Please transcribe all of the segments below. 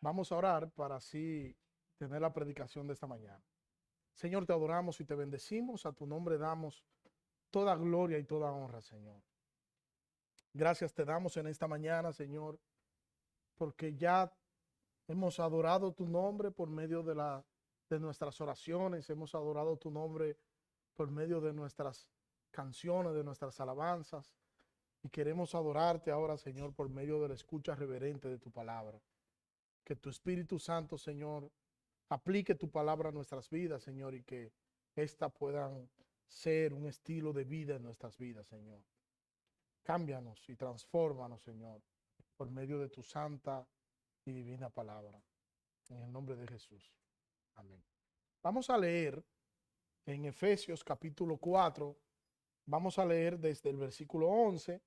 Vamos a orar para así tener la predicación de esta mañana. Señor, te adoramos y te bendecimos. A tu nombre damos toda gloria y toda honra, Señor. Gracias te damos en esta mañana, Señor, porque ya hemos adorado tu nombre por medio de nuestras oraciones. Hemos adorado tu nombre por medio de nuestras canciones, de nuestras alabanzas. Y queremos adorarte ahora, Señor, por medio de la escucha reverente de tu palabra. Que tu Espíritu Santo, Señor, aplique tu palabra a nuestras vidas, Señor, y que ésta puedan ser un estilo de vida en nuestras vidas, Señor. Cámbianos y transfórmanos, Señor, por medio de tu santa y divina palabra. En el nombre de Jesús. Amén. Vamos a leer en Efesios capítulo 4, vamos a leer desde el versículo 11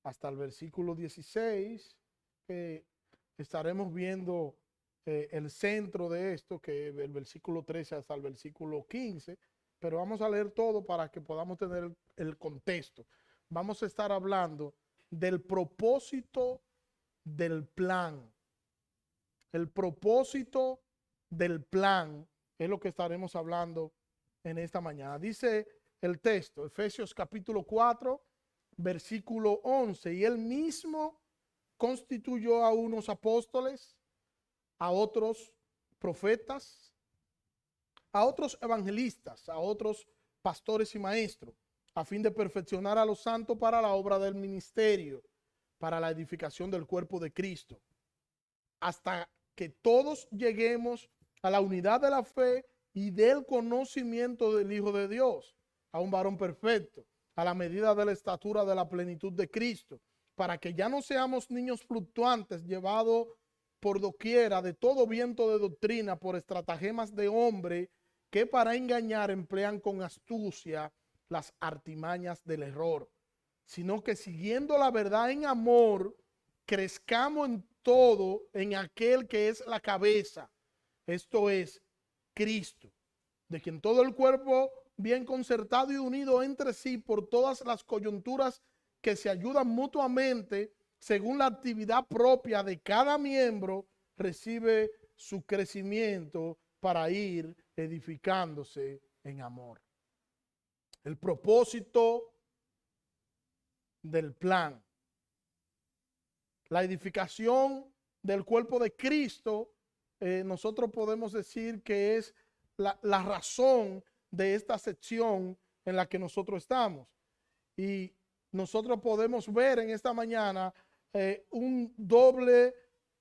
hasta el versículo 16, que estaremos viendo el centro de esto, que es el versículo 13 hasta el versículo 15, pero vamos a leer todo para que podamos tener el contexto. Vamos a estar hablando del propósito del plan. El propósito del plan es lo que estaremos hablando en esta mañana. Dice el texto, Efesios capítulo 4, versículo 11, y él mismo constituyó a unos apóstoles, a otros profetas, a otros evangelistas, a otros pastores y maestros, a fin de perfeccionar a los santos para la obra del ministerio, para la edificación del cuerpo de Cristo, hasta que todos lleguemos a la unidad de la fe y del conocimiento del Hijo de Dios, a un varón perfecto, a la medida de la estatura de la plenitud de Cristo, para que ya no seamos niños fluctuantes llevados por doquiera de todo viento de doctrina por estratagemas de hombre que para engañar emplean con astucia las artimañas del error, sino que siguiendo la verdad en amor, crezcamos en todo en aquel que es la cabeza, esto es Cristo, de quien todo el cuerpo bien concertado y unido entre sí por todas las coyunturas que se ayudan mutuamente según la actividad propia de cada miembro, recibe su crecimiento para ir edificándose en amor. El propósito del plan. La edificación del cuerpo de Cristo, nosotros podemos decir que es la razón de esta sección en la que nosotros estamos. Y nosotros podemos ver en esta mañana un doble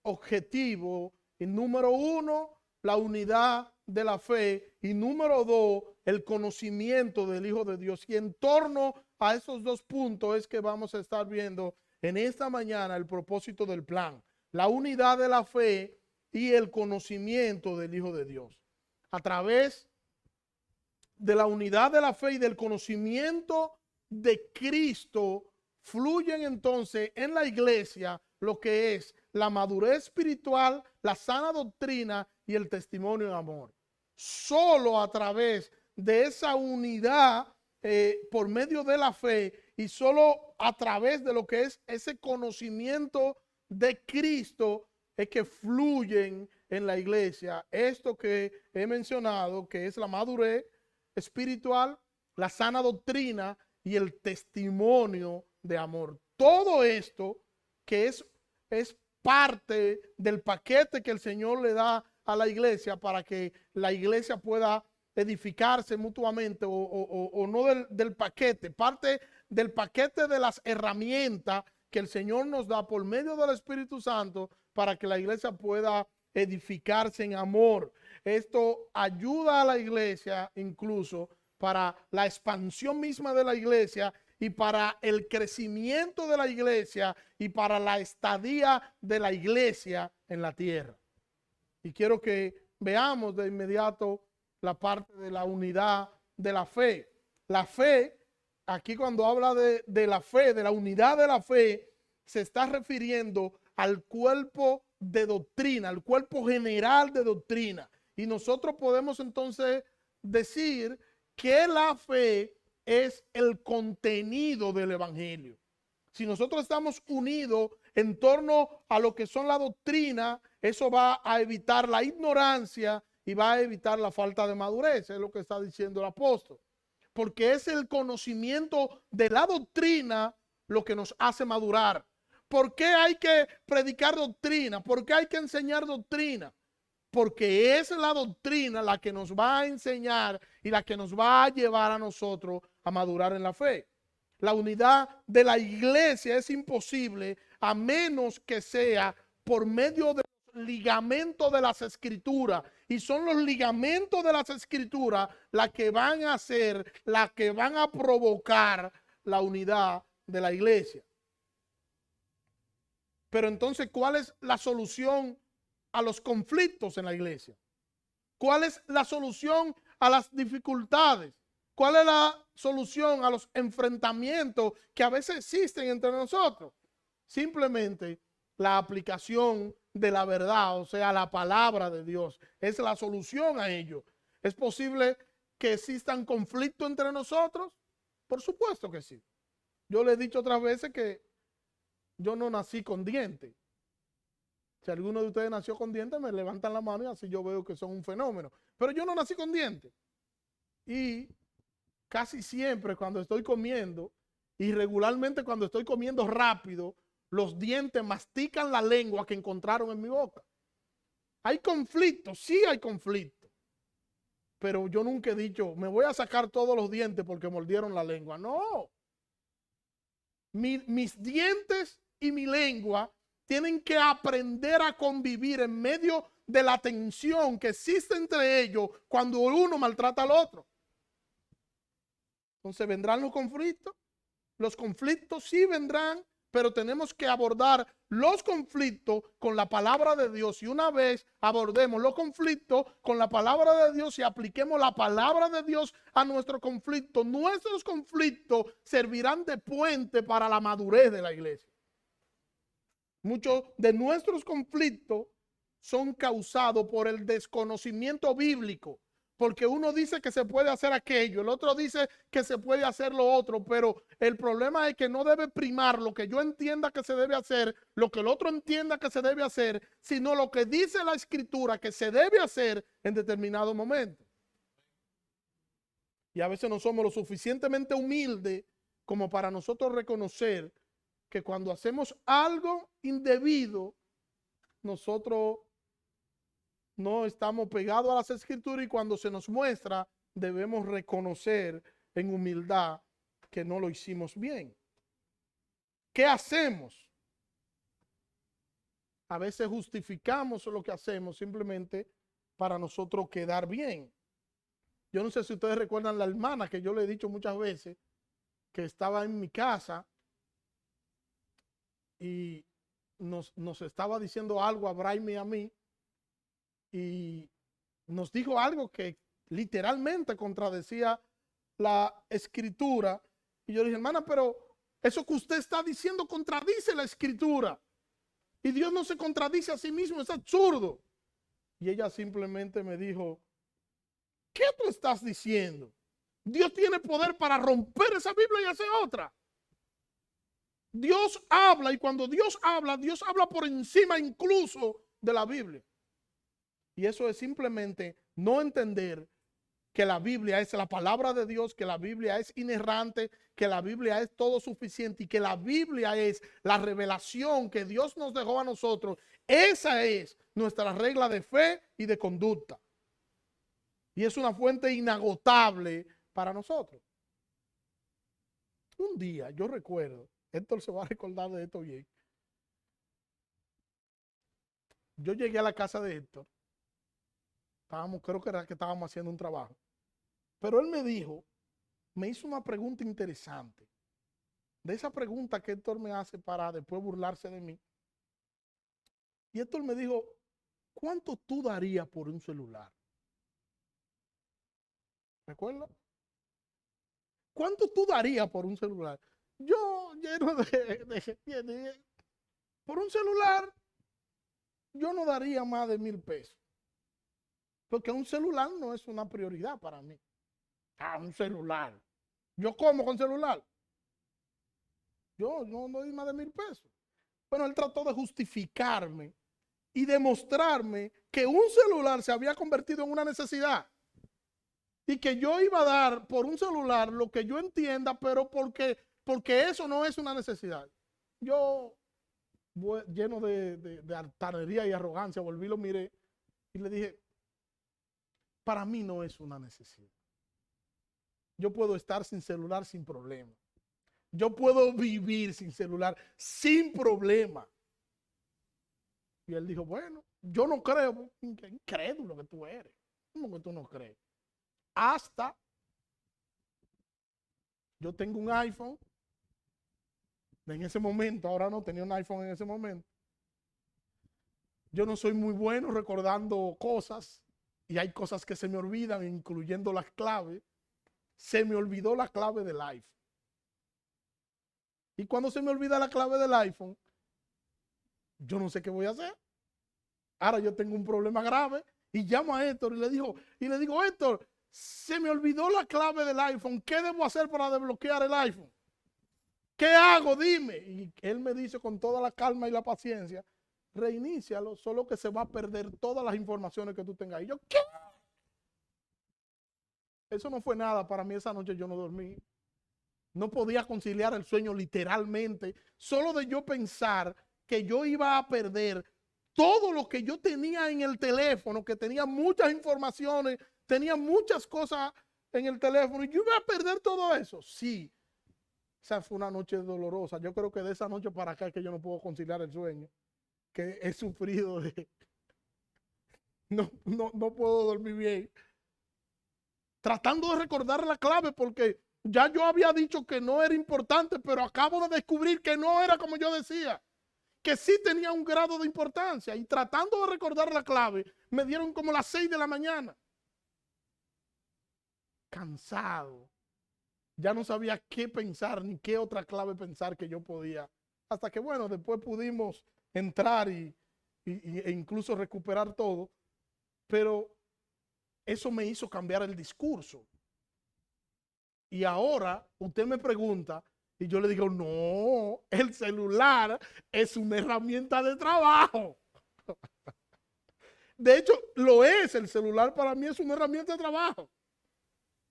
objetivo. Y número uno, la unidad de la fe. Y número dos, el conocimiento del Hijo de Dios. Y en torno a esos dos puntos es que vamos a estar viendo en esta mañana el propósito del plan. La unidad de la fe y el conocimiento del Hijo de Dios. A través de la unidad de la fe y del conocimiento de Cristo, fluyen entonces en la iglesia lo que es la madurez espiritual, la sana doctrina y el testimonio de amor. Solo a través de esa unidad por medio de la fe y solo a través de lo que es ese conocimiento de Cristo es que fluyen en la iglesia esto que he mencionado, que es la madurez espiritual, la sana doctrina y el testimonio de amor. Todo esto que es parte del paquete que el Señor le da a la iglesia para que la iglesia pueda edificarse mutuamente o no del paquete, parte del paquete de las herramientas que el Señor nos da por medio del Espíritu Santo para que la iglesia pueda edificarse en amor. Esto ayuda a la iglesia incluso para la expansión misma de la iglesia y para el crecimiento de la iglesia y para la estadía de la iglesia en la tierra. Y quiero que veamos de inmediato la parte de la unidad de la fe. La fe, aquí cuando habla de la fe, de la unidad de la fe, se está refiriendo al cuerpo de doctrina, al cuerpo general de doctrina. Y nosotros podemos entonces decir que la fe es el contenido del evangelio. Si nosotros estamos unidos en torno a lo que son la doctrina, eso va a evitar la ignorancia y va a evitar la falta de madurez, es lo que está diciendo el apóstol. Porque es el conocimiento de la doctrina lo que nos hace madurar. ¿Por qué hay que predicar doctrina? ¿Por qué hay que enseñar doctrina? Porque es la doctrina la que nos va a enseñar y la que nos va a llevar a nosotros a madurar en la fe. La unidad de la iglesia es imposible a menos que sea por medio de los ligamentos de las escrituras. Y son los ligamentos de las escrituras las que van a hacer, las que van a provocar la unidad de la iglesia. Pero entonces, ¿cuál es la solución a los conflictos en la iglesia? ¿Cuál es la solución a las dificultades? ¿Cuál es la solución a los enfrentamientos que a veces existen entre nosotros? Simplemente la aplicación de la verdad, o sea, la palabra de Dios, es la solución a ello. ¿Es posible que existan conflictos entre nosotros? Por supuesto que sí. Yo le he dicho otras veces que yo no nací con dientes. Si alguno de ustedes nació con dientes, me levantan la mano y así yo veo que son un fenómeno. Pero yo no nací con dientes. Y casi siempre cuando estoy comiendo, y regularmente cuando estoy comiendo rápido, los dientes mastican la lengua que encontraron en mi boca. Hay conflictos, sí hay conflictos. Pero yo nunca he dicho, me voy a sacar todos los dientes porque mordieron la lengua. No. Mis dientes y mi lengua tienen que aprender a convivir en medio de la tensión que existe entre ellos cuando uno maltrata al otro. Entonces, ¿vendrán los conflictos? Los conflictos sí vendrán, pero tenemos que abordar los conflictos con la palabra de Dios. Y una vez abordemos los conflictos con la palabra de Dios y apliquemos la palabra de Dios a nuestro conflicto, nuestros conflictos servirán de puente para la madurez de la iglesia. Muchos de nuestros conflictos son causados por el desconocimiento bíblico. Porque uno dice que se puede hacer aquello, el otro dice que se puede hacer lo otro, pero el problema es que no debe primar lo que yo entienda que se debe hacer, lo que el otro entienda que se debe hacer, sino lo que dice la escritura que se debe hacer en determinado momento. Y a veces no somos lo suficientemente humildes como para nosotros reconocer que cuando hacemos algo indebido, nosotros no estamos pegados a las escrituras y cuando se nos muestra debemos reconocer en humildad que no lo hicimos bien. ¿Qué hacemos? A veces justificamos lo que hacemos simplemente para nosotros quedar bien. Yo no sé si ustedes recuerdan la hermana que yo le he dicho muchas veces que estaba en mi casa y nos estaba diciendo algo a Brahim y a mí y nos dijo algo que literalmente contradecía la escritura. Y yo le dije, hermana, pero eso que usted está diciendo contradice la escritura. Y Dios no se contradice a sí mismo, es absurdo. Y ella simplemente me dijo, ¿qué tú estás diciendo? Dios tiene poder para romper esa Biblia y hacer otra. Dios habla y cuando Dios habla por encima incluso de la Biblia. Y eso es simplemente no entender que la Biblia es la palabra de Dios, que la Biblia es inerrante, que la Biblia es todo suficiente y que la Biblia es la revelación que Dios nos dejó a nosotros. Esa es nuestra regla de fe y de conducta. Y es una fuente inagotable para nosotros. Un día, yo recuerdo, Héctor se va a recordar de esto bien. Yo llegué a la casa de Héctor. Creo que era que estábamos haciendo un trabajo. Pero él me hizo una pregunta interesante. De esa pregunta que Héctor me hace para después burlarse de mí. Y Héctor me dijo, ¿cuánto tú darías por un celular? ¿Recuerda? ¿Cuánto tú darías por un celular? Yo, lleno por un celular, yo no daría más de 1,000 pesos. Porque un celular no es una prioridad para mí. Un celular. ¿Yo como con celular? Yo no doy más de 1,000 pesos. Bueno, él trató de justificarme y demostrarme que un celular se había convertido en una necesidad y que yo iba a dar por un celular lo que yo entienda, pero porque eso no es una necesidad. Yo, lleno de altanería y arrogancia, volví, lo miré y le dije, para mí no es una necesidad. Yo puedo estar sin celular sin problema. Yo puedo vivir sin celular sin problema. Y él dijo, bueno, yo no creo. Qué incrédulo que tú eres. ¿Cómo que tú no crees? Hasta yo tengo un iPhone. En ese momento, ahora no tenía un iPhone en ese momento. Yo no soy muy bueno recordando cosas. Y hay cosas que se me olvidan, incluyendo las claves. Se me olvidó la clave del iPhone. Y cuando se me olvida la clave del iPhone, yo no sé qué voy a hacer. Ahora yo tengo un problema grave y llamo a Héctor y le digo, Héctor, se me olvidó la clave del iPhone. ¿Qué debo hacer para desbloquear el iPhone? ¿Qué hago? Dime. Y él me dice con toda la calma y la paciencia, reinícialo, solo que se va a perder todas las informaciones que tú tengas. Y yo, ¿qué? Eso no fue nada. Para mí esa noche yo no dormí. No podía conciliar el sueño literalmente. Solo de yo pensar que yo iba a perder todo lo que yo tenía en el teléfono, que tenía muchas informaciones, tenía muchas cosas en el teléfono, y yo iba a perder todo eso. Sí, esa fue una noche dolorosa. Yo creo que de esa noche para acá es que yo no puedo conciliar el sueño, que he sufrido de... No puedo dormir bien. Tratando de recordar la clave porque ya yo había dicho que no era importante, pero acabo de descubrir que no era como yo decía, que sí tenía un grado de importancia. Y tratando de recordar la clave, me dieron como las 6 de la mañana. Cansado. Ya no sabía qué pensar, ni qué otra clave pensar que yo podía. Hasta que, bueno, después pudimos entrar e incluso recuperar todo. Pero eso me hizo cambiar el discurso. Y ahora usted me pregunta y yo le digo, no, el celular es una herramienta de trabajo. De hecho, lo es, el celular para mí es una herramienta de trabajo.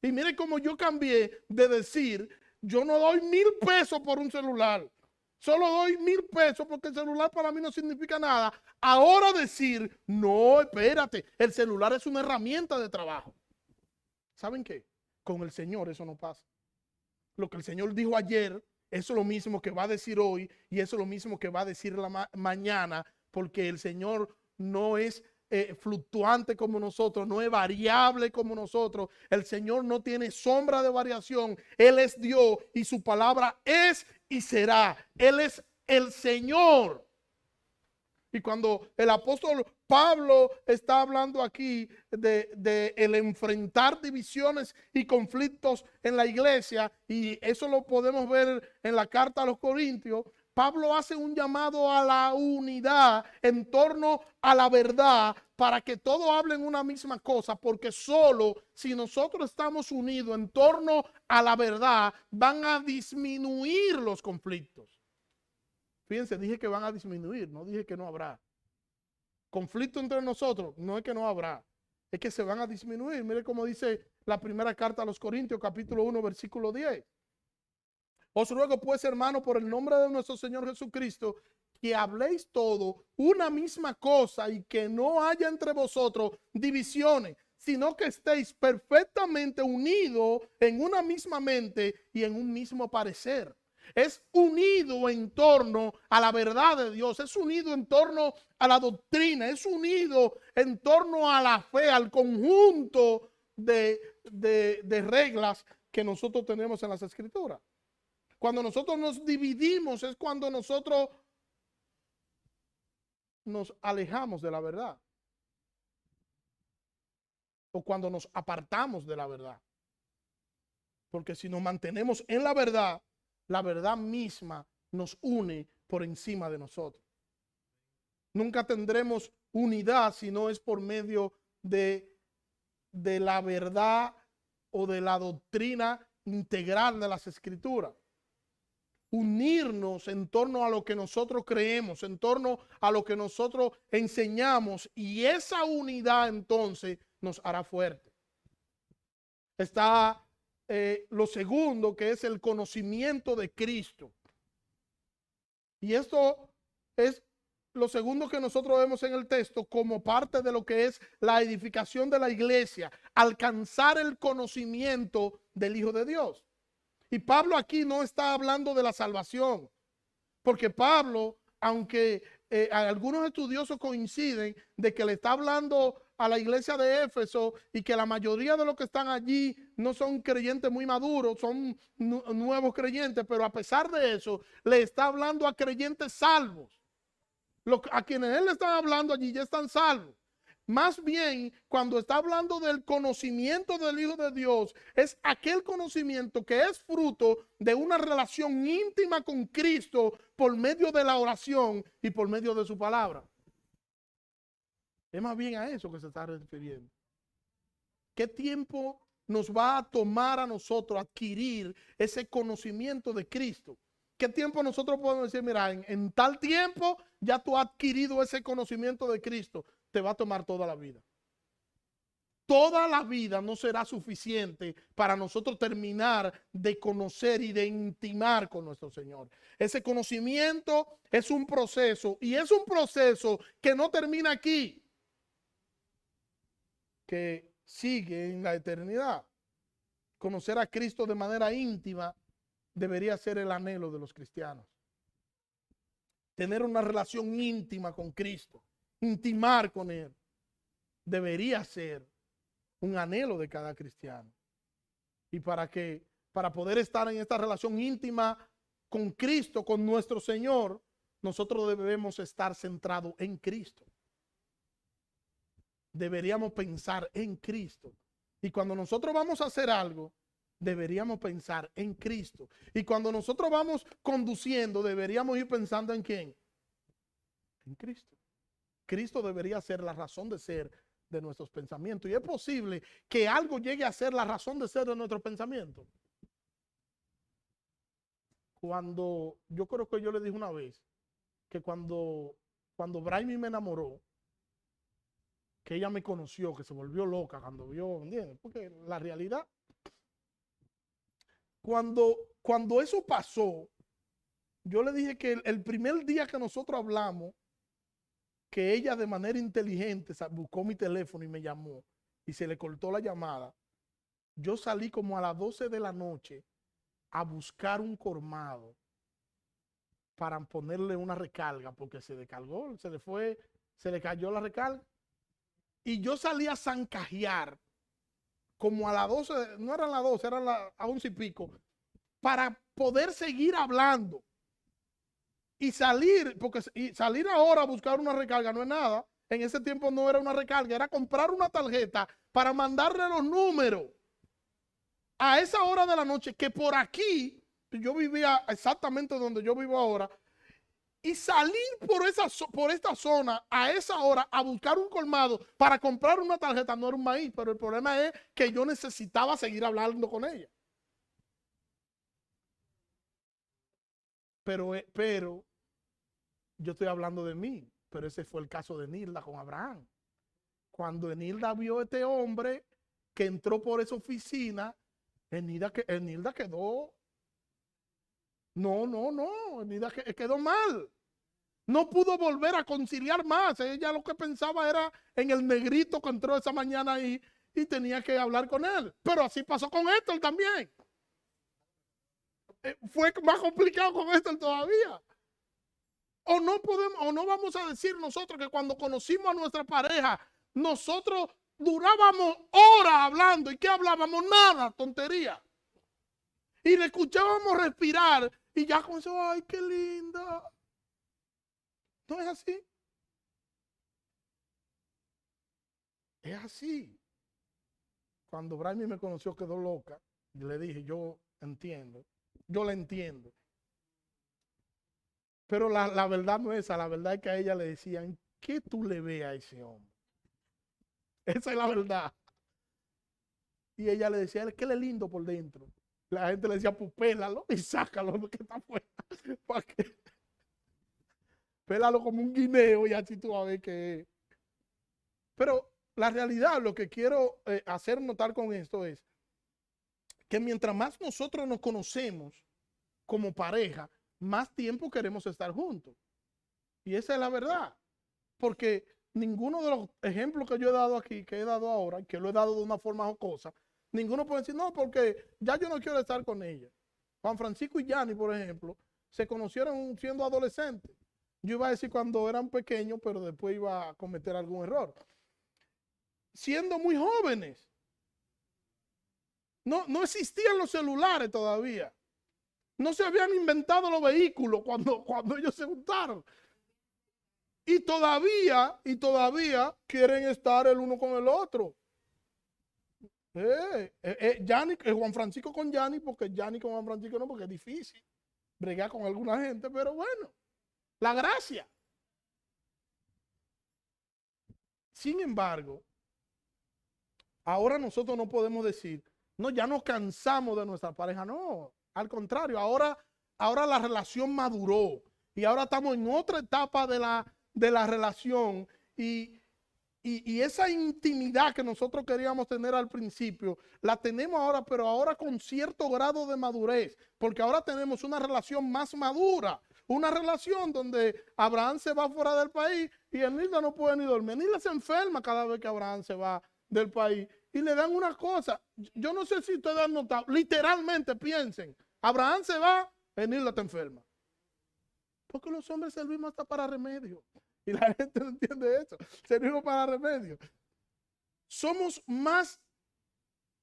Y mire cómo yo cambié de decir, yo no doy 1,000 pesos por un celular. Solo doy 1,000 pesos porque el celular para mí no significa nada. Ahora decir, no, espérate, el celular es una herramienta de trabajo. ¿Saben qué? Con el Señor eso no pasa. Lo que el Señor dijo ayer, eso es lo mismo que va a decir hoy y eso es lo mismo que va a decir mañana, porque el Señor no es fluctuante como nosotros, no es variable como nosotros. El Señor no tiene sombra de variación. Él es Dios y su palabra es y será. Él es el Señor. Y cuando el apóstol Pablo está hablando aquí de el enfrentar divisiones y conflictos en la iglesia, y eso lo podemos ver en la carta a los Corintios, Pablo hace un llamado a la unidad en torno a la verdad para que todos hablen una misma cosa, porque solo si nosotros estamos unidos en torno a la verdad van a disminuir los conflictos. Fíjense, dije que van a disminuir, no dije que no habrá. Conflicto entre nosotros, no es que no habrá, es que se van a disminuir. Mire cómo dice la primera carta a los Corintios, capítulo 1, versículo 10. Os ruego pues, hermano, por el nombre de nuestro Señor Jesucristo, que habléis todo una misma cosa y que no haya entre vosotros divisiones, sino que estéis perfectamente unidos en una misma mente y en un mismo parecer. Es unido en torno a la verdad de Dios, es unido en torno a la doctrina, es unido en torno a la fe, al conjunto de reglas que nosotros tenemos en las Escrituras. Cuando nosotros nos dividimos es cuando nosotros nos alejamos de la verdad. O cuando nos apartamos de la verdad. Porque si nos mantenemos en la verdad misma nos une por encima de nosotros. Nunca tendremos unidad si no es por medio de la verdad o de la doctrina integral de las Escrituras. unirnos en torno a lo que nosotros creemos, en torno a lo que nosotros enseñamos, y esa unidad entonces nos hará fuerte. Está lo segundo, que es el conocimiento de Cristo. Y esto es lo segundo que nosotros vemos en el texto como parte de lo que es la edificación de la iglesia, alcanzar el conocimiento del Hijo de Dios. Y Pablo aquí no está hablando de la salvación, porque Pablo, aunque algunos estudiosos coinciden de que le está hablando a la iglesia de Éfeso y que la mayoría de los que están allí no son creyentes muy maduros, son nuevos creyentes, pero a pesar de eso, le está hablando a creyentes salvos. A quienes él le está hablando allí ya están salvos. Más bien, cuando está hablando del conocimiento del Hijo de Dios, es aquel conocimiento que es fruto de una relación íntima con Cristo por medio de la oración y por medio de su palabra. Es más bien a eso que se está refiriendo. ¿Qué tiempo nos va a tomar a nosotros adquirir ese conocimiento de Cristo? ¿Qué tiempo nosotros podemos decir, mira, en tal tiempo ya tú has adquirido ese conocimiento de Cristo? Te va a tomar toda la vida. Toda la vida no será suficiente para nosotros terminar de conocer y de intimar con nuestro Señor. Ese conocimiento es un proceso, y es un proceso que no termina aquí, que sigue en la eternidad. Conocer a Cristo de manera íntima debería ser el anhelo de los cristianos. Tener una relación íntima con Cristo, intimar con Él, debería ser un anhelo de cada cristiano. Y para poder estar en esta relación íntima con Cristo, con nuestro Señor, nosotros debemos estar centrados en Cristo. Deberíamos pensar en Cristo. Y cuando nosotros vamos a hacer algo, deberíamos pensar en Cristo. Y cuando nosotros vamos conduciendo, deberíamos ir pensando en ¿quién? En Cristo. Cristo debería ser la razón de ser de nuestros pensamientos. Y es posible que algo llegue a ser la razón de ser de nuestros pensamientos. Yo creo que yo le dije una vez que cuando Braimi me enamoró, que ella me conoció, que se volvió loca cuando vio, ¿entiendes? Porque la realidad, cuando eso pasó, yo le dije que el primer día que nosotros hablamos, que ella de manera inteligente buscó mi teléfono y me llamó y se le cortó la llamada, yo salí como a las 12 de la noche a buscar un colmado para ponerle una recarga porque se descargó, se le cayó la recarga. Y yo salí a zancajear como a las 12, no eran las 12, eran a 11 y pico, para poder seguir hablando. Y salir ahora a buscar una recarga no es nada. En ese tiempo no era una recarga, era comprar una tarjeta para mandarle los números a esa hora de la noche, que por aquí, yo vivía exactamente donde yo vivo ahora, y salir por esta zona a esa hora a buscar un colmado para comprar una tarjeta no era un maíz, pero el problema es que yo necesitaba seguir hablando con ella. Pero yo estoy hablando de mí, pero ese fue el caso de Nilda con Abraham. Cuando Nilda vio a este hombre que entró por esa oficina, Nilda quedó, Nilda quedó mal. No pudo volver a conciliar más. Ella lo que pensaba era en el negrito que entró esa mañana ahí y tenía que hablar con él. Pero así pasó con Héctor también. Fue más complicado con Héctor todavía. O no vamos a decir nosotros que cuando conocimos a nuestra pareja, nosotros durábamos horas hablando. ¿Y qué hablábamos? Nada, tontería. Y le escuchábamos respirar y ya comenzó, ay, qué linda. ¿No es así? Es así. Cuando Braimi me conoció quedó loca. Y le dije, yo entiendo. Yo la entiendo. Pero la verdad no es esa. La verdad es que a ella le decían, ¿qué tú le ves a ese hombre? Esa es la verdad. Y ella le decía, es que él es lindo por dentro. La gente le decía, pues pélalo y sácalo lo que está afuera. ¿Para qué? Pélalo como un guineo y así tú vas a ver que es. Pero la realidad, lo que quiero hacer notar con esto es que mientras más nosotros nos conocemos como pareja, más tiempo queremos estar juntos. Y esa es la verdad. Porque ninguno de los ejemplos que yo he dado aquí, que he dado ahora, que lo he dado de una forma jocosa, ninguno puede decir, no, porque ya yo no quiero estar con ella. Juan Francisco y Yanni, por ejemplo, se conocieron siendo adolescentes. Yo iba a decir cuando eran pequeños, pero después iba a cometer algún error. Siendo muy jóvenes. No existían los celulares todavía. No se habían inventado los vehículos cuando ellos se juntaron. Y todavía quieren estar el uno con el otro. Juan Francisco con Yanni, porque Yanni con Juan Francisco no, porque es difícil bregar con alguna gente, pero bueno, la gracia. Sin embargo, ahora nosotros no podemos decir, no, ya nos cansamos de nuestra pareja, no, al contrario, ahora la relación maduró y ahora estamos en otra etapa de la relación y esa intimidad que nosotros queríamos tener al principio, la tenemos ahora, pero ahora con cierto grado de madurez, porque ahora tenemos una relación más madura, una relación donde Abraham se va fuera del país y Enilda no puede ni dormir. Enilda se enferma cada vez que Abraham se va del país y le dan una cosa. Yo no sé si ustedes han notado, literalmente piensen, Abraham se va, Enilda está enferma. Porque los hombres servimos hasta para remedio. Y la gente no entiende eso. Servimos para remedio. Somos más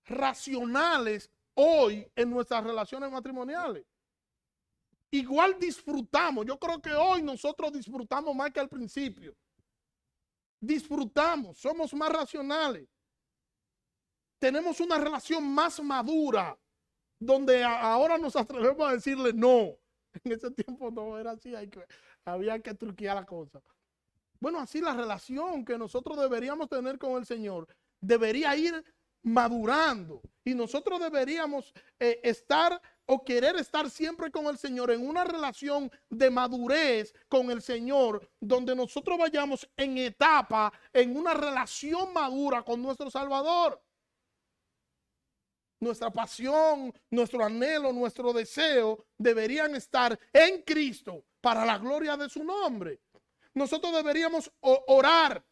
racionales hoy en nuestras relaciones matrimoniales. Igual disfrutamos. Yo creo que hoy nosotros disfrutamos más que al principio. Disfrutamos, somos más racionales. Tenemos una relación más madura, donde ahora nos atrevemos a decirle no. En ese tiempo no era así, había que truquear la cosa. Bueno, así la relación que nosotros deberíamos tener con el Señor debería ir madurando y nosotros deberíamos estar o querer estar siempre con el Señor en una relación de madurez con el Señor, donde nosotros vayamos en etapa, en una relación madura con nuestro Salvador. Nuestra pasión, nuestro anhelo, nuestro deseo deberían estar en Cristo para la gloria de su nombre. Nosotros deberíamos orar.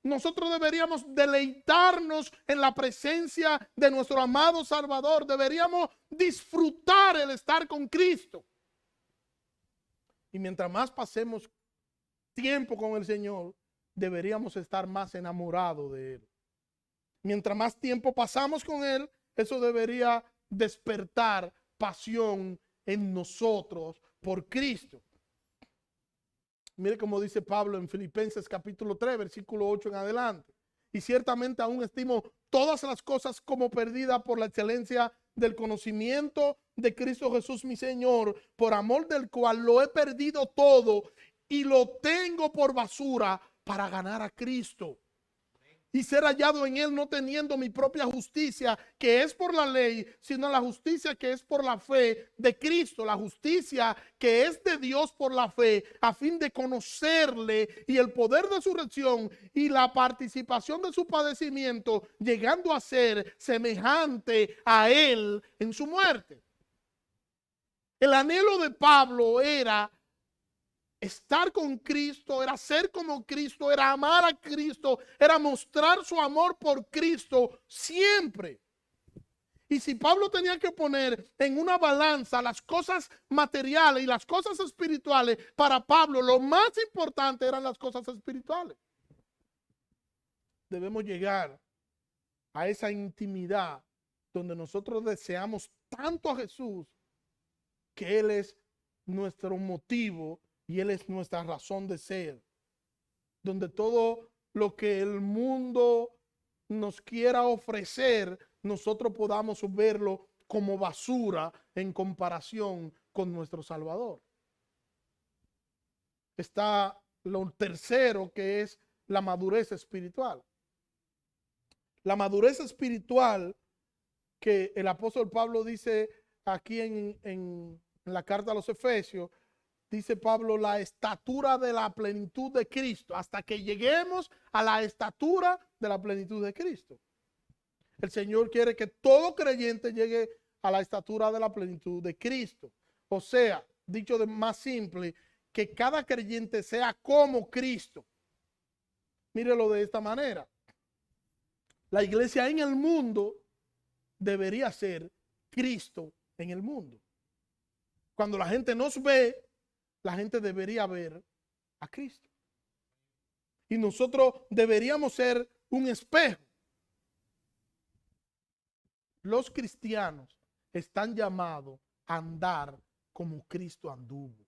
Nosotros deberíamos deleitarnos en la presencia de nuestro amado Salvador. Deberíamos disfrutar el estar con Cristo. Y mientras más pasemos tiempo con el Señor, deberíamos estar más enamorados de Él. Mientras más tiempo pasamos con Él, eso debería despertar pasión en nosotros por Cristo. Mire cómo dice Pablo en Filipenses capítulo 3, versículo 8 en adelante. Y ciertamente aún estimo todas las cosas como perdidas por la excelencia del conocimiento de Cristo Jesús mi Señor, por amor del cual lo he perdido todo y lo tengo por basura para ganar a Cristo y ser hallado en él, no teniendo mi propia justicia que es por la ley, sino la justicia que es por la fe de Cristo, la justicia que es de Dios por la fe, a fin de conocerle y el poder de su resurrección y la participación de su padecimiento, llegando a ser semejante a él en su muerte. El anhelo de Pablo era estar con Cristo, era ser como Cristo, era amar a Cristo, era mostrar su amor por Cristo siempre. Y si Pablo tenía que poner en una balanza las cosas materiales y las cosas espirituales, para Pablo lo más importante eran las cosas espirituales. Debemos llegar a esa intimidad donde nosotros deseamos tanto a Jesús que Él es nuestro motivo y Él es nuestra razón de ser. Donde todo lo que el mundo nos quiera ofrecer, nosotros podamos verlo como basura en comparación con nuestro Salvador. Está lo tercero, que es la madurez espiritual. La madurez espiritual que el apóstol Pablo dice aquí en la carta a los Efesios, dice Pablo, la estatura de la plenitud de Cristo, hasta que lleguemos a la estatura de la plenitud de Cristo. El Señor quiere que todo creyente llegue a la estatura de la plenitud de Cristo. O sea, dicho de más simple, que cada creyente sea como Cristo. Mírelo de esta manera. La iglesia en el mundo debería ser Cristo en el mundo. Cuando la gente nos ve, la gente debería ver a Cristo. Y nosotros deberíamos ser un espejo. Los cristianos están llamados a andar como Cristo anduvo.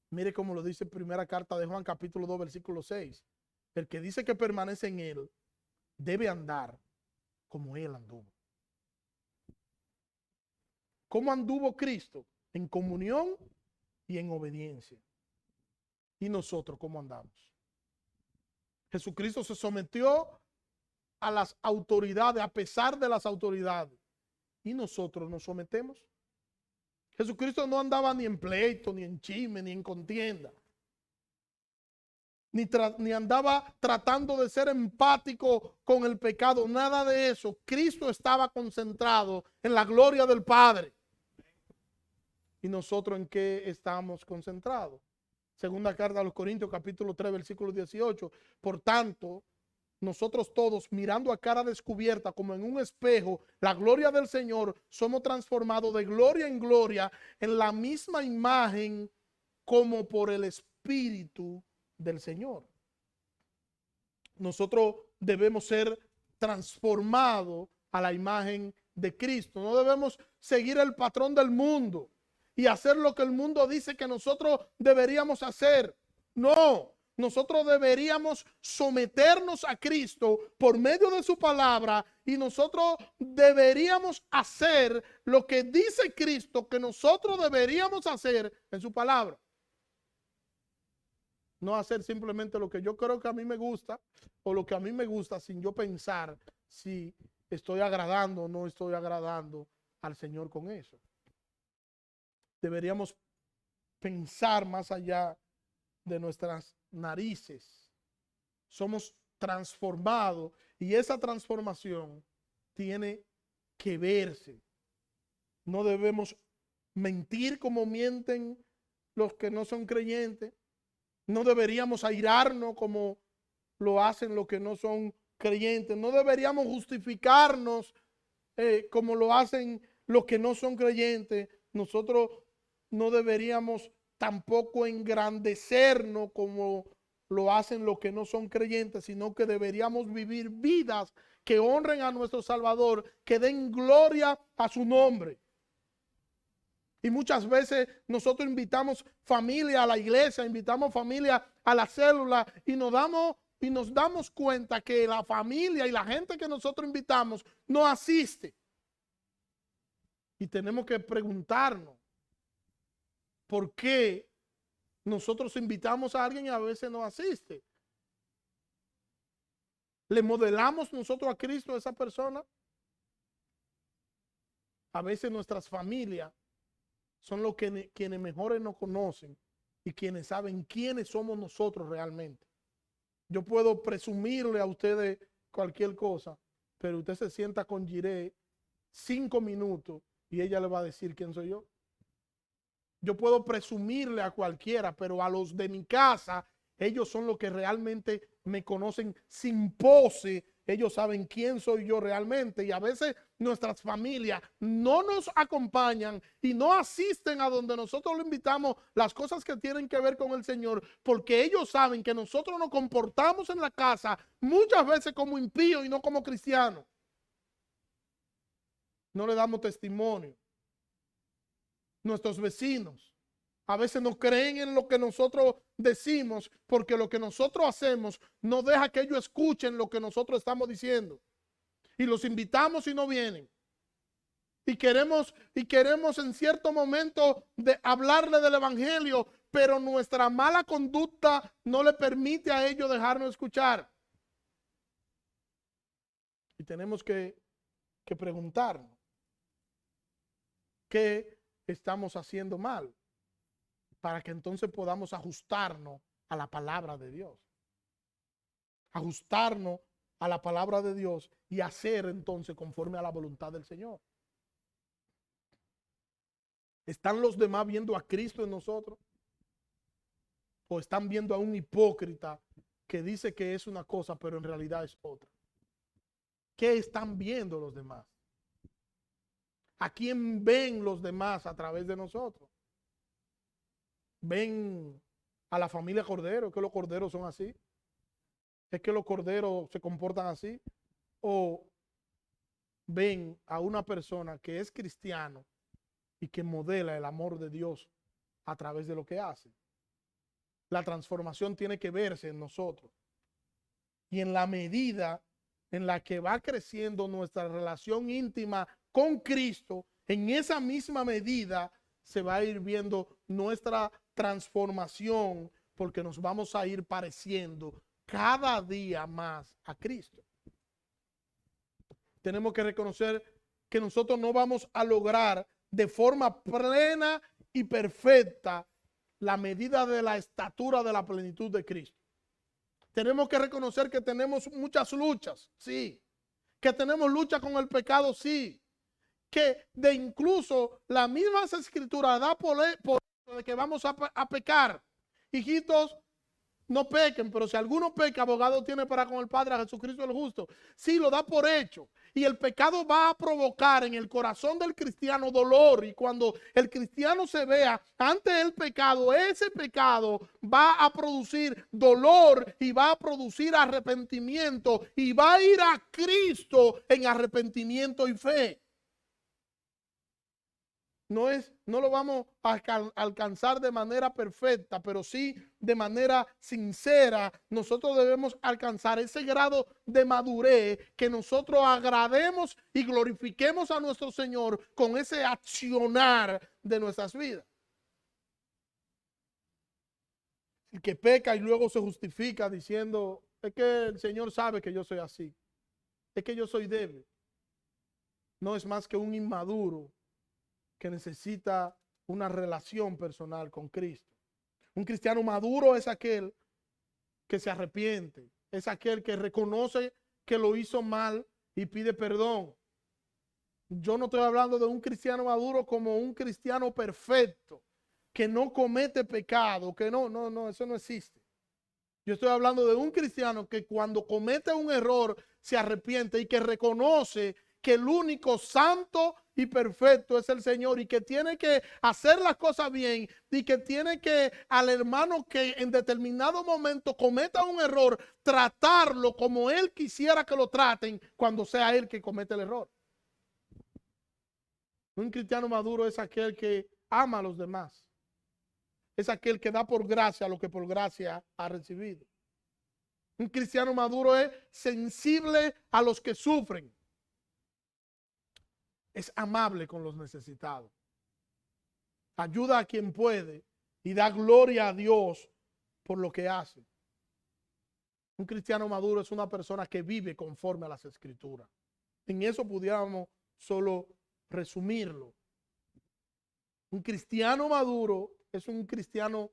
Mire cómo lo dice en primera carta de Juan, capítulo 2, versículo 6. El que dice que permanece en él debe andar como él anduvo. ¿Cómo anduvo Cristo? En comunión y en obediencia. ¿Y nosotros cómo andamos? Jesucristo se sometió a las autoridades, a pesar de las autoridades. ¿Y nosotros nos sometemos? Jesucristo no andaba ni en pleito, ni en chisme, ni en contienda. Ni andaba tratando de ser empático con el pecado, nada de eso. Cristo estaba concentrado en la gloria del Padre. ¿Y nosotros en qué estamos concentrados? Segunda carta a los Corintios, capítulo 3, versículo 18. Por tanto, nosotros todos, mirando a cara descubierta como en un espejo la gloria del Señor, somos transformados de gloria en gloria en la misma imagen como por el Espíritu del Señor. Nosotros debemos ser transformados a la imagen de Cristo. No debemos seguir el patrón del mundo y hacer lo que el mundo dice que nosotros deberíamos hacer. No, nosotros deberíamos someternos a Cristo por medio de su palabra y nosotros deberíamos hacer lo que dice Cristo que nosotros deberíamos hacer en su palabra. No hacer simplemente lo que yo creo que a mí me gusta o lo que a mí me gusta sin yo pensar si estoy agradando o no estoy agradando al Señor con eso. Deberíamos pensar más allá de nuestras narices. Somos transformados y esa transformación tiene que verse. No debemos mentir como mienten los que no son creyentes. No deberíamos airarnos como lo hacen los que no son creyentes. No deberíamos justificarnos como lo hacen los que no son creyentes. Nosotros no deberíamos tampoco engrandecernos como lo hacen los que no son creyentes, sino que deberíamos vivir vidas que honren a nuestro Salvador, que den gloria a su nombre. Y muchas veces nosotros invitamos familia a la iglesia, invitamos familia a la célula y nos damos cuenta que la familia y la gente que nosotros invitamos no asiste. Y tenemos que preguntarnos por qué nosotros invitamos a alguien y a veces no asiste. ¿Le modelamos nosotros a Cristo a esa persona? A veces nuestras familias son los que, quienes mejores nos conocen y quienes saben quiénes somos nosotros realmente. Yo puedo presumirle a ustedes cualquier cosa, pero usted se sienta con Jiré 5 minutos y ella le va a decir quién soy yo. Yo puedo presumirle a cualquiera, pero a los de mi casa, ellos son los que realmente me conocen sin pose. Ellos saben quién soy yo realmente y a veces nuestras familias no nos acompañan y no asisten a donde nosotros lo invitamos, las cosas que tienen que ver con el Señor, porque ellos saben que nosotros nos comportamos en la casa muchas veces como impíos y no como cristianos. No le damos testimonio. Nuestros vecinos a veces no creen en lo que nosotros decimos porque lo que nosotros hacemos no deja que ellos escuchen lo que nosotros estamos diciendo. Y los invitamos y no vienen. Y queremos en cierto momento de hablarle del evangelio, pero nuestra mala conducta no le permite a ellos dejarnos escuchar. Y tenemos que que preguntarnos qué estamos haciendo mal, para que entonces podamos ajustarnos a la palabra de Dios. Ajustarnos a la palabra de Dios y hacer entonces conforme a la voluntad del Señor. ¿Están los demás viendo a Cristo en nosotros? ¿O están viendo a un hipócrita que dice que es una cosa, pero en realidad es otra? ¿Qué están viendo los demás? ¿A quién ven los demás a través de nosotros? ¿Ven a la familia Cordero? ¿Es que los corderos son así? ¿Es que los corderos se comportan así? ¿O ven a una persona que es cristiano y que modela el amor de Dios a través de lo que hace? La transformación tiene que verse en nosotros. Y en la medida en la que va creciendo nuestra relación íntima con Cristo, en esa misma medida se va a ir viendo nuestra transformación, porque nos vamos a ir pareciendo cada día más a Cristo. Tenemos que reconocer que nosotros no vamos a lograr de forma plena y perfecta la medida de la estatura de la plenitud de Cristo. Tenemos que reconocer que tenemos muchas luchas, sí. Que tenemos lucha con el pecado, sí. Que de incluso la misma escritura da por de que vamos a pecar. Hijitos, no pequen, pero si alguno peca, abogado tiene para con el Padre, a Jesucristo el justo. Sí, lo da por hecho. Y el pecado va a provocar en el corazón del cristiano dolor. Y cuando el cristiano se vea ante el pecado, ese pecado va a producir dolor y va a producir arrepentimiento. Y va a ir a Cristo en arrepentimiento y fe. No lo vamos a alcanzar de manera perfecta, pero sí de manera sincera. Nosotros debemos alcanzar ese grado de madurez que nosotros agrademos y glorifiquemos a nuestro Señor con ese accionar de nuestras vidas. El que peca y luego se justifica diciendo, es que el Señor sabe que yo soy así, es que yo soy débil. No es más que un inmaduro que necesita una relación personal con Cristo. Un cristiano maduro es aquel que se arrepiente, es aquel que reconoce que lo hizo mal y pide perdón. Yo no estoy hablando de un cristiano maduro como un cristiano perfecto, que no comete pecado, que no, eso no existe. Yo estoy hablando de un cristiano que cuando comete un error se arrepiente y que reconoce que el único santo y perfecto es el Señor y que tiene que hacer las cosas bien y que tiene que al hermano que en determinado momento cometa un error, tratarlo como él quisiera que lo traten cuando sea él que comete el error. Un cristiano maduro es aquel que ama a los demás. Es aquel que da por gracia lo que por gracia ha recibido. Un cristiano maduro es sensible a los que sufren. Es amable con los necesitados. Ayuda a quien puede y da gloria a Dios por lo que hace. Un cristiano maduro es una persona que vive conforme a las Escrituras. En eso pudiéramos solo resumirlo. Un cristiano maduro es un cristiano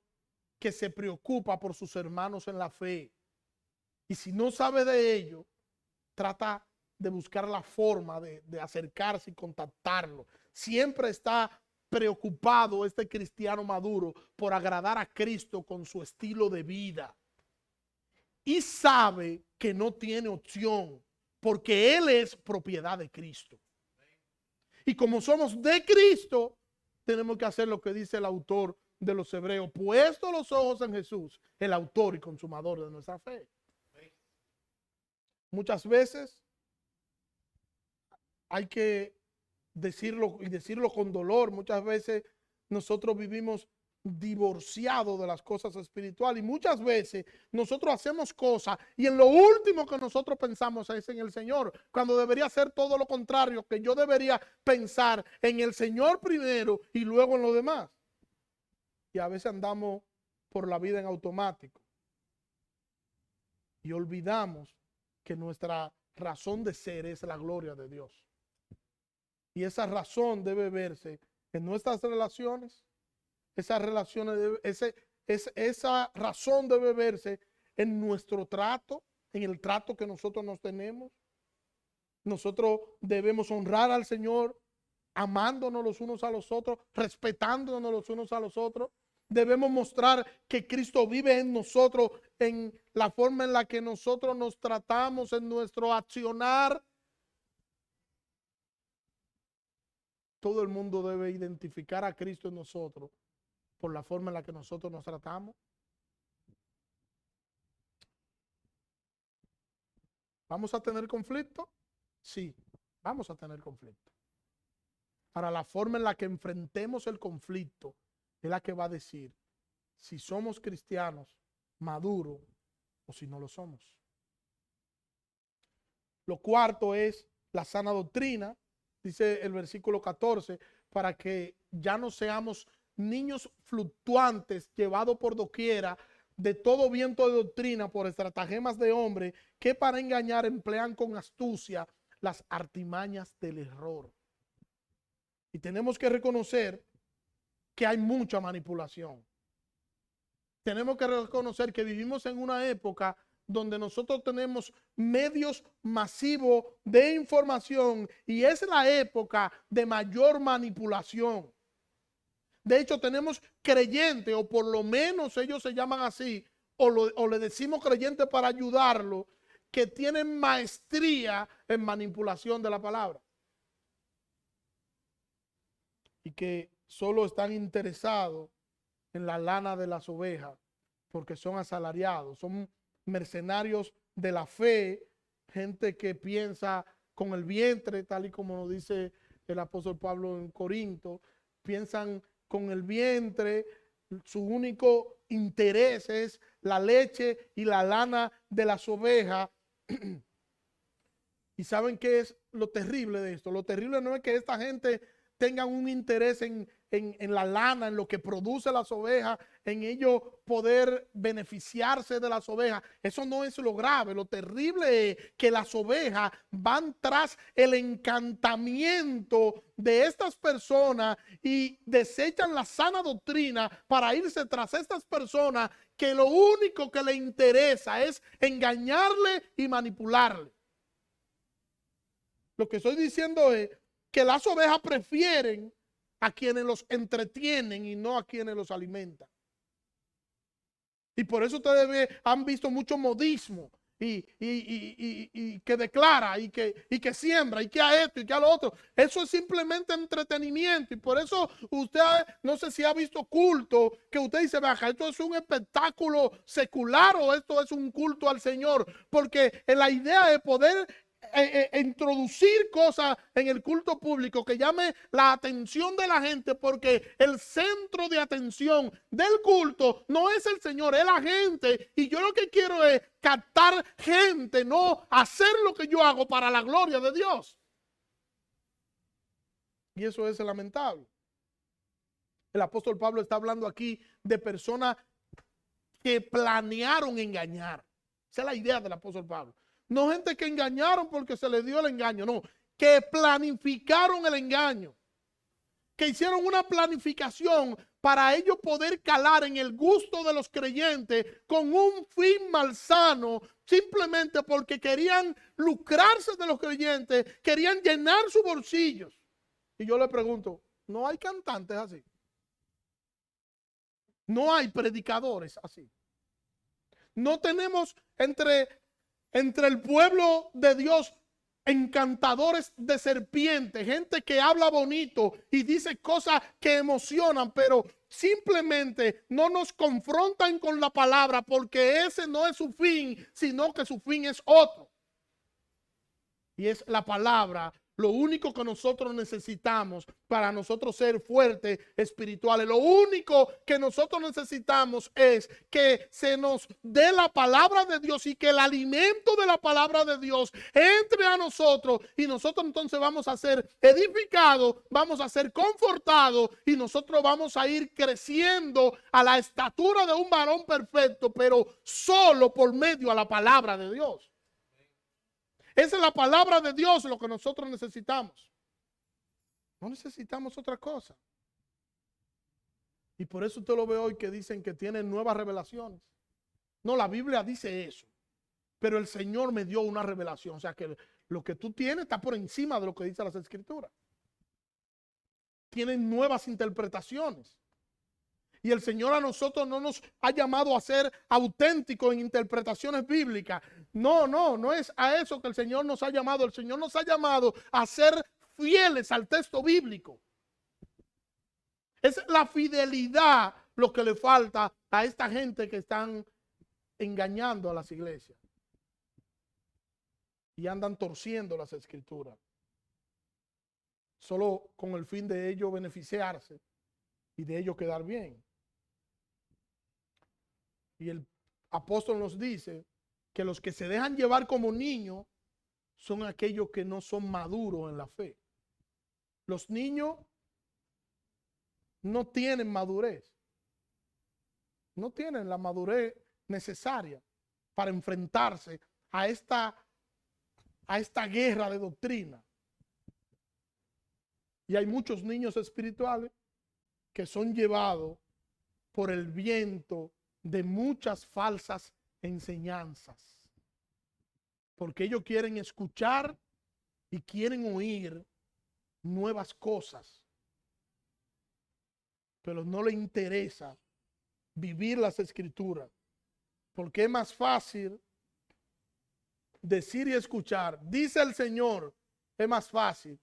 que se preocupa por sus hermanos en la fe. Y si no sabe de ello, trata de buscar la forma de acercarse y contactarlo. Siempre está preocupado este cristiano maduro por agradar a Cristo con su estilo de vida. Y sabe que no tiene opción porque Él es propiedad de Cristo. Y como somos de Cristo, tenemos que hacer lo que dice el autor de los Hebreos, puesto los ojos en Jesús, el autor y consumador de nuestra fe. Muchas veces hay que decirlo y decirlo con dolor. Muchas veces nosotros vivimos divorciados de las cosas espirituales y muchas veces nosotros hacemos cosas y en lo último que nosotros pensamos es en el Señor, cuando debería ser todo lo contrario, que yo debería pensar en el Señor primero y luego en lo demás. Y a veces andamos por la vida en automático y olvidamos que nuestra razón de ser es la gloria de Dios. Y esa razón debe verse en nuestras relaciones. Esas relaciones, esa razón debe verse en nuestro trato, en el trato que nosotros nos tenemos. Nosotros debemos honrar al Señor, amándonos los unos a los otros, respetándonos los unos a los otros. Debemos mostrar que Cristo vive en nosotros, en la forma en la que nosotros nos tratamos, en nuestro accionar. Todo el mundo debe identificar a Cristo en nosotros por la forma en la que nosotros nos tratamos. ¿Vamos a tener conflicto? Sí, vamos a tener conflicto. Ahora, la forma en la que enfrentemos el conflicto es la que va a decir si somos cristianos maduros o si no lo somos. Lo cuarto es la sana doctrina, dice el versículo 14, para que ya no seamos niños fluctuantes llevados por doquiera de todo viento de doctrina por estratagemas de hombre que para engañar emplean con astucia las artimañas del error. Y tenemos que reconocer que hay mucha manipulación. Tenemos que reconocer que vivimos en una época donde nosotros tenemos medios masivos de información y es la época de mayor manipulación. De hecho, tenemos creyentes, o por lo menos ellos se llaman así, o le decimos creyentes para ayudarlo, que tienen maestría en manipulación de la palabra. Y que solo están interesados en la lana de las ovejas, porque son asalariados, son mercenarios de la fe, gente que piensa con el vientre, tal y como nos dice el apóstol Pablo en Corinto, piensan con el vientre, su único interés es la leche y la lana de las ovejas. ¿Y saben qué es lo terrible de esto? Lo terrible no es que esta gente tengan un interés en la lana, en lo que produce las ovejas, en ellos poder beneficiarse de las ovejas. Eso no es lo grave. Lo terrible es que las ovejas van tras el encantamiento de estas personas y desechan la sana doctrina para irse tras estas personas que lo único que le interesa es engañarle y manipularle. Lo que estoy diciendo es que las ovejas prefieren a quienes los entretienen y no a quienes los alimentan. Y por eso ustedes han visto mucho modismo y que declara y que siembra y que a esto y que a lo otro. Eso es simplemente entretenimiento. Y por eso usted, no sé si ha visto culto, que usted dice, baja, esto es un espectáculo secular o esto es un culto al Señor. Porque la idea es poder introducir cosas en el culto público que llame la atención de la gente, porque el centro de atención del culto no es el Señor, es la gente. Y yo lo que quiero es captar gente, no hacer lo que yo hago para la gloria de Dios. Y eso es lamentable. El apóstol Pablo está hablando aquí de personas que planearon engañar. Esa es la idea del apóstol Pablo. No gente que engañaron porque se les dio el engaño, no, que planificaron el engaño, que hicieron una planificación para ellos poder calar en el gusto de los creyentes con un fin malsano, simplemente porque querían lucrarse de los creyentes, querían llenar sus bolsillos. Y yo le pregunto, ¿no hay cantantes así? ¿No hay predicadores así? ¿No tenemos entre el pueblo de Dios encantadores de serpientes, gente que habla bonito y dice cosas que emocionan, pero simplemente no nos confrontan con la palabra porque ese no es su fin, sino que su fin es otro? Y es la palabra. Lo único que nosotros necesitamos para nosotros ser fuertes espirituales, lo único que nosotros necesitamos es que se nos dé la palabra de Dios y que el alimento de la palabra de Dios entre a nosotros y nosotros entonces vamos a ser edificados, vamos a ser confortados y nosotros vamos a ir creciendo a la estatura de un varón perfecto, pero solo por medio de la palabra de Dios. Esa es la palabra de Dios lo que nosotros necesitamos. No necesitamos otra cosa. Y por eso usted lo ve hoy que dicen que tienen nuevas revelaciones. No, la Biblia dice eso. Pero el Señor me dio una revelación. O sea que lo que tú tienes está por encima de lo que dicen las Escrituras. Tienen nuevas interpretaciones. Y el Señor a nosotros no nos ha llamado a ser auténticos en interpretaciones bíblicas. No es a eso que el Señor nos ha llamado. El Señor nos ha llamado a ser fieles al texto bíblico. Es la fidelidad lo que le falta a esta gente que están engañando a las iglesias. Y andan torciendo las Escrituras. Solo con el fin de ellos beneficiarse y de ellos quedar bien. Y el apóstol nos dice que los que se dejan llevar como niños son aquellos que no son maduros en la fe. Los niños no tienen madurez. No tienen la madurez necesaria para enfrentarse a esta guerra de doctrina. Y hay muchos niños espirituales que son llevados por el viento de muchas falsas enseñanzas. Porque ellos quieren escuchar y quieren oír nuevas cosas. Pero no les interesa vivir las Escrituras. Porque es más fácil decir y escuchar. Dice el Señor, es más fácil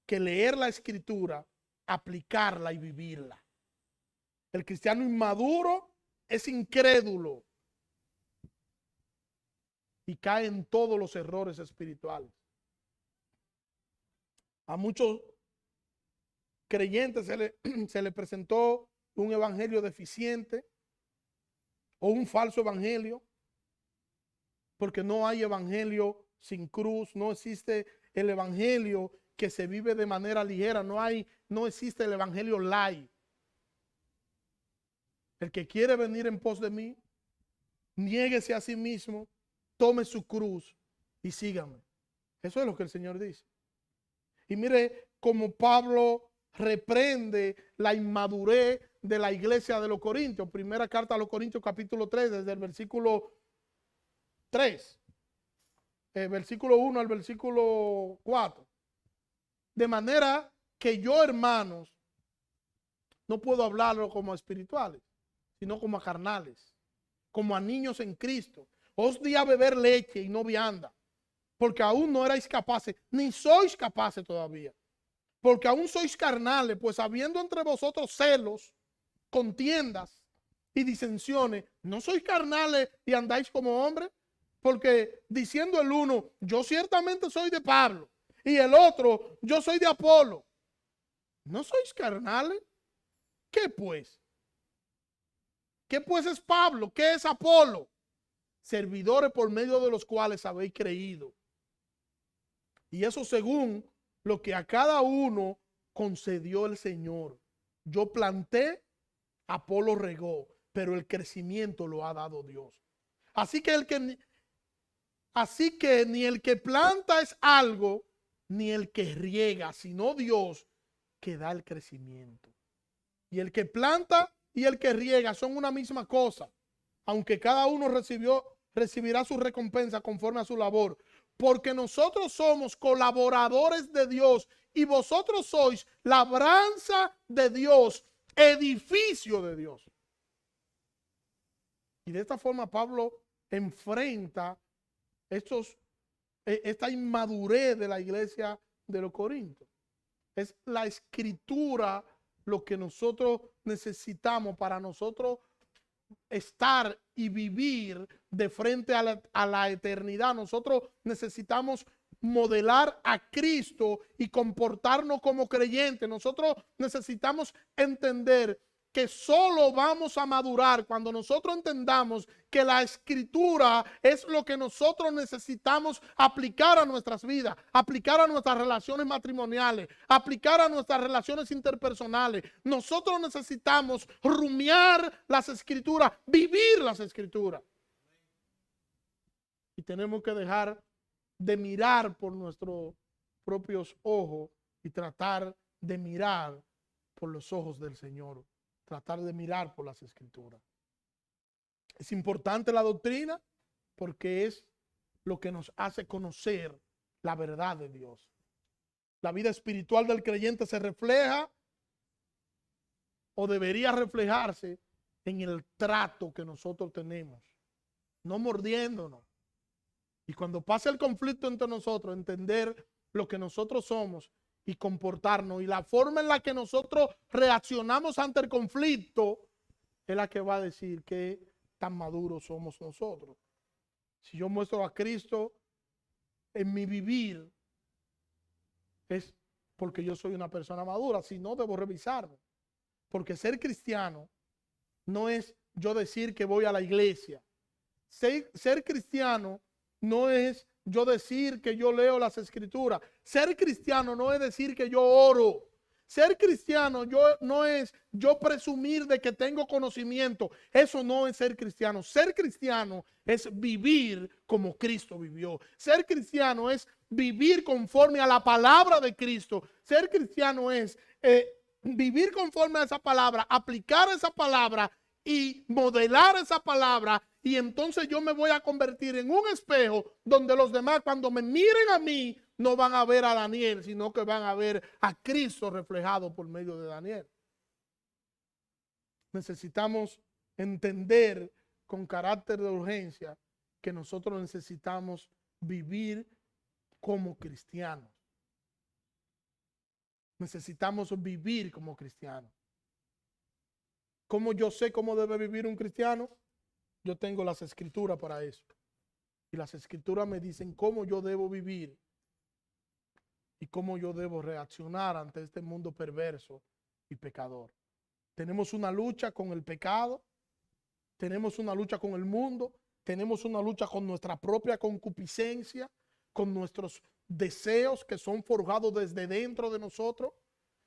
que leer la Escritura, aplicarla y vivirla. El cristiano inmaduro es incrédulo y cae en todos los errores espirituales. A muchos creyentes se le presentó un evangelio deficiente o un falso evangelio, porque no hay evangelio sin cruz, no existe el evangelio que se vive de manera ligera, no existe el evangelio light. El que quiere venir en pos de mí, niéguese a sí mismo, tome su cruz y sígame. Eso es lo que el Señor dice. Y mire cómo Pablo reprende la inmadurez de la iglesia de los Corintios. Primera carta a los Corintios, capítulo 3, desde el versículo 3. Versículo 1 al versículo 4. De manera que yo, hermanos, no puedo hablarlo como espirituales, sino como a carnales, como a niños en Cristo. Os di a beber leche y no vianda, porque aún no erais capaces, ni sois capaces todavía, porque aún sois carnales, pues habiendo entre vosotros celos, contiendas y disensiones, ¿no sois carnales y andáis como hombres? Porque diciendo el uno, yo ciertamente soy de Pablo, y el otro, yo soy de Apolo, ¿no sois carnales? ¿Qué pues? ¿Qué pues es Pablo? ¿Qué es Apolo? Servidores por medio de los cuales habéis creído. Y eso según lo que a cada uno concedió el Señor. Yo planté, Apolo regó, pero el crecimiento lo ha dado Dios. Así que ni el que planta es algo, ni el que riega, sino Dios que da el crecimiento. Y el que planta y el que riega son una misma cosa, aunque cada uno recibirá su recompensa conforme a su labor. Porque nosotros somos colaboradores de Dios y vosotros sois labranza de Dios, edificio de Dios. Y de esta forma Pablo enfrenta esta inmadurez de la iglesia de los Corintios. Es la Escritura lo que nosotros necesitamos para nosotros estar y vivir de frente a la eternidad. Nosotros necesitamos modelar a Cristo y comportarnos como creyentes. Nosotros necesitamos entender que solo vamos a madurar cuando nosotros entendamos que la Escritura es lo que nosotros necesitamos aplicar a nuestras vidas, aplicar a nuestras relaciones matrimoniales, aplicar a nuestras relaciones interpersonales. Nosotros necesitamos rumiar las Escrituras, vivir las Escrituras. Y tenemos que dejar de mirar por nuestros propios ojos y tratar de mirar por los ojos del Señor, tratar de mirar por las Escrituras. Es importante la doctrina porque es lo que nos hace conocer la verdad de Dios. La vida espiritual del creyente se refleja o debería reflejarse en el trato que nosotros tenemos, no mordiéndonos. Y cuando pasa el conflicto entre nosotros, entender lo que nosotros somos y comportarnos y la forma en la que nosotros reaccionamos ante el conflicto es la que va a decir qué tan maduros somos nosotros. Si yo muestro a Cristo en mi vivir, es porque yo soy una persona madura. Si no, debo revisarme. Porque ser cristiano no es yo decir que voy a la iglesia. Ser cristiano no es yo decir que yo leo las escrituras. Ser cristiano no es decir que yo oro. Ser cristiano no es yo presumir de que tengo conocimiento. Eso no es ser cristiano. Ser cristiano es vivir como Cristo vivió. Ser cristiano es vivir conforme a la palabra de Cristo. Ser cristiano es vivir conforme a esa palabra, aplicar esa palabra y modelar esa palabra, y entonces yo me voy a convertir en un espejo donde los demás, cuando me miren a mí, no van a ver a Daniel, sino que van a ver a Cristo reflejado por medio de Daniel. Necesitamos entender con carácter de urgencia que nosotros necesitamos vivir como cristianos. Necesitamos vivir como cristianos. ¿Cómo yo sé cómo debe vivir un cristiano? Yo tengo las escrituras para eso. Y las escrituras me dicen cómo yo debo vivir y cómo yo debo reaccionar ante este mundo perverso y pecador. Tenemos una lucha con el pecado, tenemos una lucha con el mundo, tenemos una lucha con nuestra propia concupiscencia, con nuestros deseos que son forjados desde dentro de nosotros.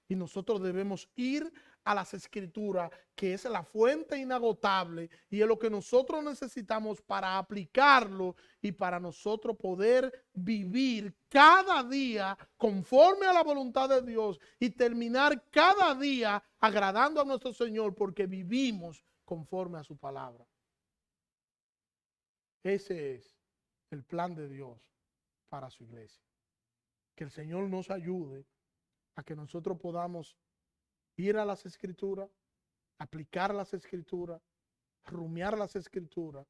Y nosotros debemos ir a las escrituras, que es la fuente inagotable y es lo que nosotros necesitamos para aplicarlo y para nosotros poder vivir cada día conforme a la voluntad de Dios y terminar cada día agradando a nuestro Señor porque vivimos conforme a su palabra. Ese es el plan de Dios para su iglesia. Que el Señor nos ayude a que nosotros podamos ir a las escrituras, aplicar las escrituras, rumiar las escrituras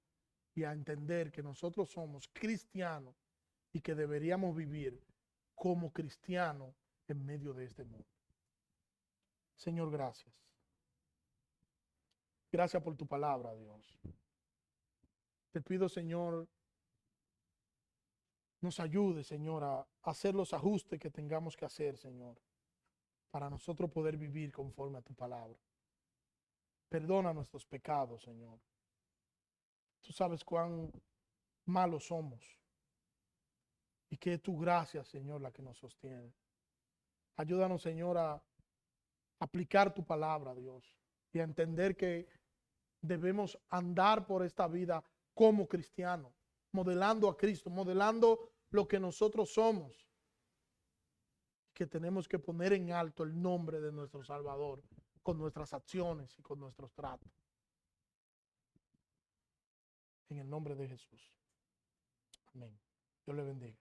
y a entender que nosotros somos cristianos y que deberíamos vivir como cristianos en medio de este mundo. Señor, gracias. Gracias por tu palabra, Dios. Te pido, Señor, nos ayude, Señor, a hacer los ajustes que tengamos que hacer, Señor, para nosotros poder vivir conforme a tu palabra. Perdona nuestros pecados, Señor. Tú sabes cuán malos somos y que es tu gracia, Señor, la que nos sostiene. Ayúdanos, Señor, a aplicar tu palabra, Dios, y a entender que debemos andar por esta vida como cristianos, modelando a Cristo, modelando lo que nosotros somos, que tenemos que poner en alto el nombre de nuestro Salvador con nuestras acciones y con nuestros tratos. En el nombre de Jesús. Amén. Dios le bendiga.